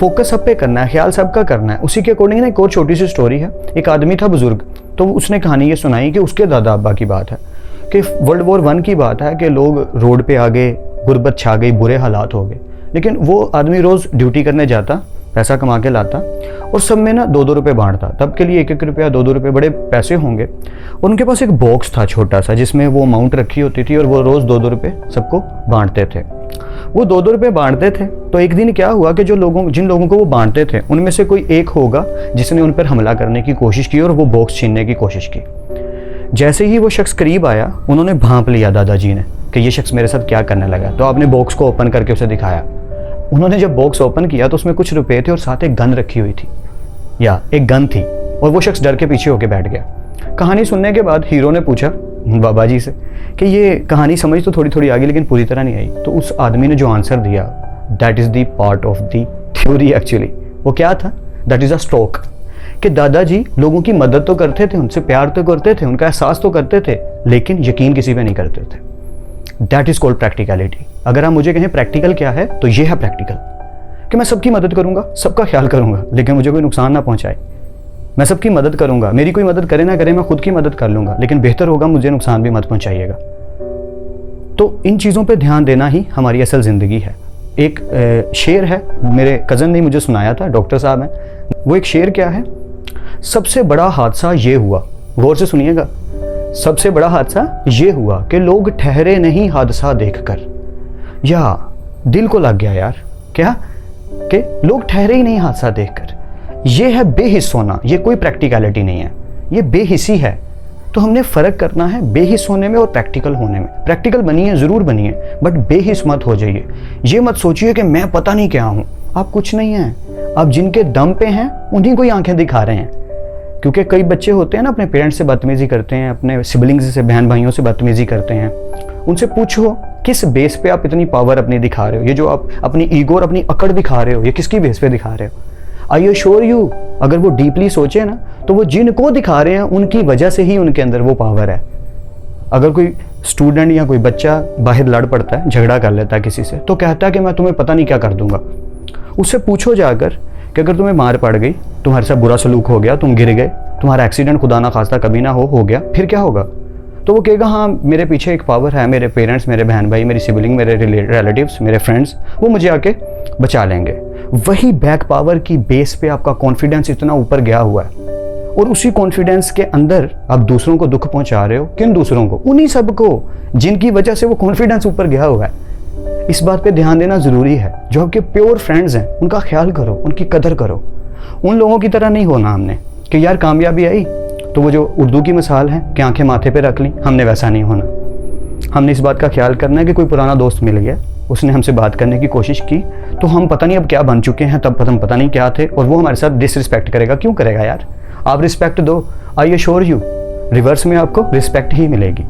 Focus सब पे करना है, ख्याल सबका करना है। उसी के अकॉर्डिंग ना एक और छोटी सी स्टोरी है। एक आदमी था बुजुर्ग, तो उसने कहानी ये सुनाई कि उसके दादा अब्बा की बात है कि वर्ल्ड वॉर 1 की बात है कि लोग रोड पे आ गए, गुर्बत छा गई, बुरे हालात हो गए। लेकिन वो आदमी रोज़ ड्यूटी करने जाता, पैसा कमा के लाता और सब में ना 2-2 रुपये बांटता। तब के लिए 1-1 रुपया 2-2 रुपये बड़े पैसे होंगे। उनके पास एक बॉक्स था छोटा सा जिसमें वो अमाउंट रखी होती थी और वो रोज़ 2-2 रुपये सबको बांटते थे। वो 2-2 रुपये बांटते थे। तो एक दिन क्या हुआ कि जिन लोगों को वो बांटते थे उनमें से कोई एक होगा जिसने उन पर हमला करने की कोशिश की और वो बॉक्स छीनने की कोशिश की। जैसे ही वो शख्स करीब आया, उन्होंने भांप लिया दादाजी ने कि ये शख्स मेरे साथ क्या करने लगा। तो आपने बॉक्स को ओपन करके उसे दिखाया। उन्होंने जब बॉक्स ओपन किया तो उसमें कुछ रुपए थे और साथ एक गन रखी हुई थी, या एक गन थी, और वो शख्स डर के पीछे होके बैठ गया। कहानी सुनने के बाद हीरो ने पूछा बाबा जी से कि ये कहानी समझ तो थोड़ी थोड़ी आ गई लेकिन पूरी तरह नहीं आई। तो उस आदमी ने जो आंसर दिया, that is the part of the theory actually. वो क्या था? That is a stroke. कि दादाजी लोगों की मदद तो करते थे, उनसे प्यार तो करते थे, उनका एहसास तो करते थे, लेकिन यकीन किसी पे नहीं करते थे। That is called practicality. अगर आप मुझे कहें प्रैक्टिकल क्या है, तो ये है प्रैक्टिकल कि मैं सबकी मदद करूंगा, सबका ख्याल करूंगा, लेकिन मुझे कोई नुकसान ना पहुंचाए। मैं सबकी मदद करूंगा, मेरी कोई मदद करे ना करे, मैं खुद की मदद कर लूंगा, लेकिन बेहतर होगा मुझे नुकसान भी मत पहुंचाइएगा। तो इन चीज़ों पे ध्यान देना ही हमारी असल ज़िंदगी है। एक शेर है, मेरे कज़न ने मुझे सुनाया था, डॉक्टर साहब हैं। वो एक शेर क्या है? सबसे बड़ा हादसा ये हुआ, गौर से सुनिएगा, सबसे बड़ा हादसा ये हुआ कि लोग ठहरे नहीं हादसा देखकर। या दिल को लग गया यार, क्या कि लोग ठहरे ही नहीं हादसा देखकर। ये है बेहिस होना, ये कोई प्रैक्टिकलिटी नहीं है, ये बेहिसी है। तो हमने फ़र्क करना है बेहिस होने में और प्रैक्टिकल होने में। प्रैक्टिकल बनिए, ज़रूर बनिए, बट बेहिस मत हो जाइए। ये मत सोचिए कि मैं पता नहीं क्या हूँ। आप कुछ नहीं हैं, आप जिनके दम पे हैं उन्हीं को ही आंखें दिखा रहे हैं। क्योंकि कई बच्चे होते हैं ना, अपने पेरेंट्स से बदतमीज़ी करते हैं, अपने सिबलिंग्स से, बहन भाइयों से बदतमीज़ी करते हैं। उनसे पूछो किस बेस पे आप इतनी पावर अपनी दिखा रहे हो? ये जो आप अपनी ईगो और अपनी अकड़ दिखा रहे हो, ये किसकी बेस पे दिखा रहे हो? आई एश्योर यू, अगर वो डीपली सोचे ना, तो वो जिनको दिखा रहे हैं उनकी वजह से ही उनके अंदर वो पावर है। अगर कोई स्टूडेंट या कोई बच्चा बाहर लड़ पड़ता है, झगड़ा कर लेता है किसी से, तो कहता है कि मैं तुम्हें पता नहीं क्या कर दूंगा। उससे पूछो जाकर कि अगर तुम्हें मार पड़ गई, तुम्हारे साथ बुरा सलूक हो गया, तुम गिर गए, तुम्हारा एक्सीडेंट खुदा ना खास्ता कभी ना हो गया, फिर क्या होगा? तो वो कहेगा हाँ मेरे पीछे एक पावर है, मेरे पेरेंट्स, मेरे बहन भाई, मेरी सिबलिंग, मेरे रिलेटिव्स, मेरे फ्रेंड्स, वो मुझे आके बचा लेंगे। वही बैक पावर की बेस पे आपका कॉन्फिडेंस इतना ऊपर गया हुआ है, और उसी कॉन्फिडेंस के अंदर आप दूसरों को दुख पहुंचा रहे हो। किन दूसरों को? उन्हीं सब को जिनकी वजह से वो कॉन्फिडेंस ऊपर गया हुआ है। इस बात पे ध्यान देना ज़रूरी है। जो आपके प्योर फ्रेंड्स हैं उनका ख्याल करो, उनकी कदर करो। उन लोगों की तरह नहीं होना हमने कि यार कामयाबी आई तो वो जो उर्दू की मिसाल है कि आंखें माथे पे रख ली, हमने वैसा नहीं होना। हमने इस बात का ख्याल करना है कि कोई पुराना दोस्त मिल गया, उसने हमसे बात करने की कोशिश की, तो हम पता नहीं अब क्या बन चुके हैं, तब हम पता नहीं क्या थे, और वो हमारे साथ डिसरिस्पेक्ट करेगा। क्यों करेगा यार? आप रिस्पेक्ट दो, आई एश्योर यू रिवर्स में आपको रिस्पेक्ट ही मिलेगी।